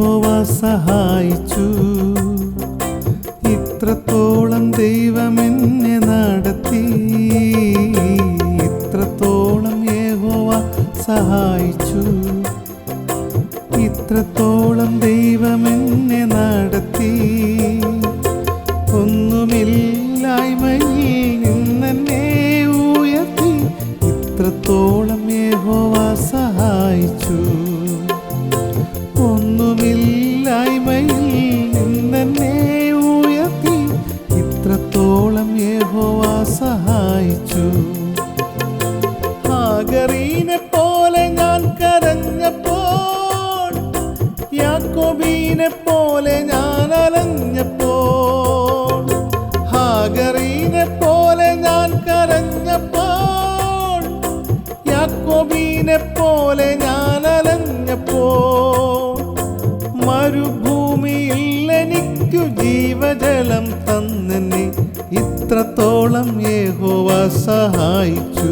യഹോവ സഹായിച്ചു. ഇത്രത്തോളം ദൈവം എന്നെ നടത്തി. ഇത്രത്തോളം യഹോവ സഹായിച്ചു. ഇത്രത്തോളം ദൈവം എന്നെ നടത്തി. ഒന്നുമില്ലായ്മയിൽ നിന്നെന്നെ ഉയർത്തി. ഇത്രത്തോളം യഹോവ സഹായിച്ചു. ഒന്നുമില്ലായ്മയിൽ നിന്നെന്നെ ഉയർത്തി. ഇത്രത്തോളം യഹോവ സഹായിച്ചു. ഹാഗറീനെ പോലെ ഞാൻ കരഞ്ഞപ്പോൾ, യാക്കോബിനെ പോലെ ഞാൻ അലഞ്ഞപ്പോൾ, ഹാഗറീനെ പോലെ ഞാൻ കരഞ്ഞപ്പോൾ, യാക്കോബിനെ പോലെ ഞാൻ അലഞ്ഞപ്പോൾ, മരുഭൂമിയിൽ എനിക്കു ജീവജലം തന്നെന്നെ ഇത്രത്തോളം യഹോവ സഹായിച്ചു.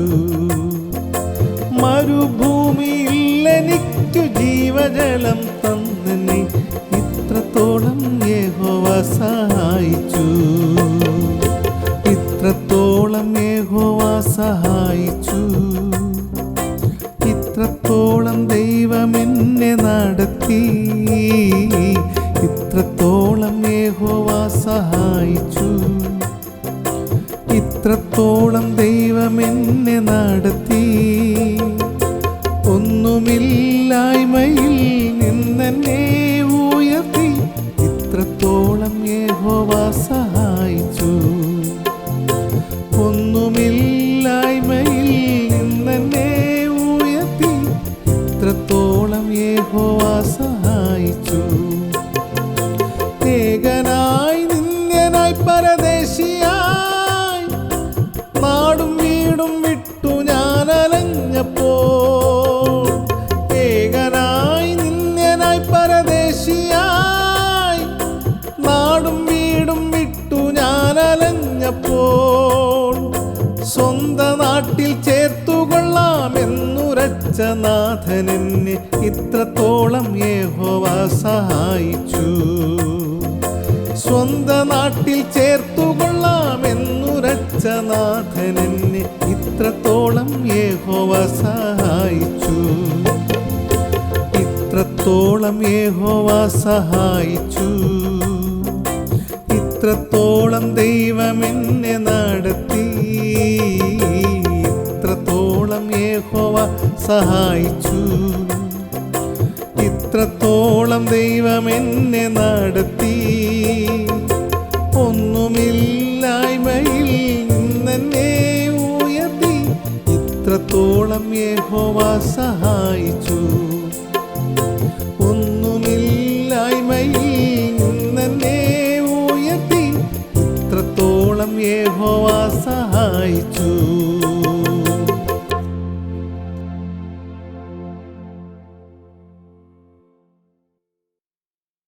മരുഭൂമിയിൽ എനിക്കു ജീവജലം തന്നെന്നെ ഇത്രത്തോളം യഹോവ സഹായിച്ചു. ഇത്രത്തോളം യഹോവ സഹായിച്ചു. ഇത്രത്തോളം ദൈവം എന്നെ നടത്തി. ഇത്രത്തോളം യഹോവ സഹായിച്ചു. ഇത്രത്തോളം ദൈവം എന്നെ നടത്തി. ഒന്നുമില്ലായ്മയിൽ നിന്നെന്നെ ഉയർത്തി. ഇത്രത്തോളം യഹോവ സഹായിച്ചു. ഒന്നുമില്ലായ്മയിൽ നിന്നെന്നെ ഉയർത്തി. ഇത്രത്തോളം യഹോവ സഹായിച്ചു. ഏകനായി നിന്ദ്യനായി പരദേശിയായി നാടും വീടും വിട്ടു ഞാൻ അലഞ്ഞപ്പോൾ, ഏകനായി നിന്ദ്യനായി പരദേശിയായി നാടും വീടും വിട്ടു ഞാൻ അലഞ്ഞപ്പോൾ, സ്വന്ത നാട്ടിൽ ചേർത്തുകൊള്ളാമെന്നുരച്ച നാഥൻ എന്നെ ഇത്രത്തോളം യഹോവ സഹായിച്ചു. സ്വന്ത നാട്ടിൽ ചേർത്തുകൊള്ളാമെന്നുരച്ച നാഥൻ എന്നെ ഇത്രത്തോളം യഹോവ സഹായിച്ചു. ഇത്രത്തോളം യഹോവ സഹായിച്ചു. ഇത്രത്തോളം ദൈവം എന്നെ നടത്തി. ഇത്രത്തോളം യഹോവ സഹായിച്ചു. ഇത്രത്തോളം ദൈവം എന്നെ നടത്തി. ഒന്നുമില്ലായ്മയിൽ നിന്നെന്നെ ഉയർത്തി. ഇത്രത്തോളം യഹോവ സഹായിച്ചു. ഒന്നുമില്ലായ്മയിൽ നിന്നെന്നെ ഉയർത്തി. ഇത്രത്തോളം യഹോവ സഹായിച്ചു.